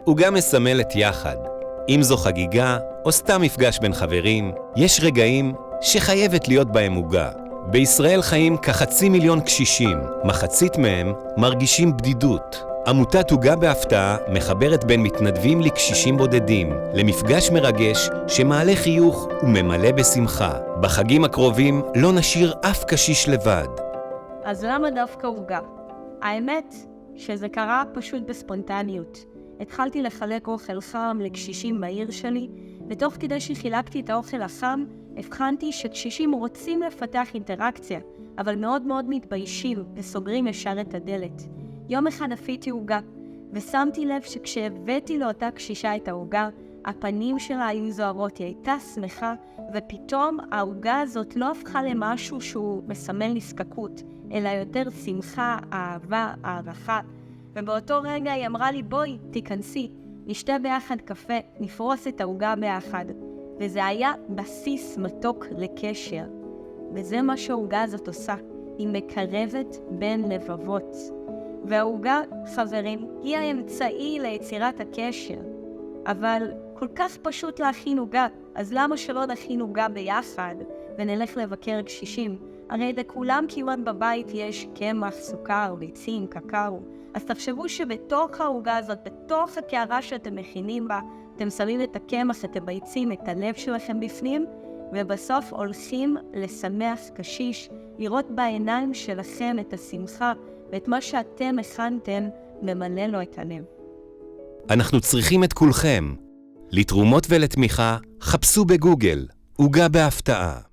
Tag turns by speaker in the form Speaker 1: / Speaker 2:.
Speaker 1: עוגה מסמלת יחד. אם זו חגיגה או סתם מפגש בין חברים, יש רגעים שחייבת להיות בהם עוגה. בישראל חיים כ500,000 קשישים, מחצית מהם מרגישים בדידות. עמותת עוגה בהפתעה מחברת בין מתנדבים לקשישים בודדים, למפגש מרגש שמעלה חיוך וממלא בשמחה. בחגים הקרובים לא נשאיר אף קשיש לבד.
Speaker 2: אז למה דווקא עוגה? האמת שזה קרה פשוט בספונטניות. התחלתי לחלק אוכל חם לקשישים בעיר שלי, ותוך כדי שחילקתי את האוכל החם, הבחנתי שקשישים רוצים לפתח אינטראקציה, אבל מאוד מאוד מתביישים וסוגרים ישר את הדלת. יום אחד עפיתי עוגה, ושמתי לב שכשהבאתי לאותה קשישה את העוגה, הפנים שלה היו זוהרות, היא הייתה שמחה, ופתאום העוגה הזאת לא הפכה למשהו שהוא מסמל נזקקות, אלא יותר שמחה, אהבה, הערכה. ובאותו רגע היא אמרה לי, בואי, תיכנסי, נשתה ביחד קפה, נפרוס את העוגה ביחד. וזה היה בסיס מתוק לקשר. וזה מה שהעוגה הזאת עושה, היא מקרבת בין לבבות. והעוגה, חברים, היא האמצעי ליצירת הקשר. אבל כל כך פשוט להכין עוגה, אז למה שלא נכין עוגה ביחד ונלך לבקר קשישים? הרי לכולם כמעט בבית יש קמח, סוכר, ביצים, קקאו. אז תחשבו שבתוך העוגה הזאת, בתוך הקערה שאתם מכינים בה, אתם שמים את הקמח, את הביצים, את הלב שלכם בפנים, ובסוף הולכים לשמח קשיש, לראות בעיניים שלכם את השמחה, ואת מה שאתם הכנתם ממלא לו את הלב.
Speaker 1: אנחנו צריכים את כולכם. לתרומות ולתמיכה, חפשו בגוגל, עוגה בהפתעה.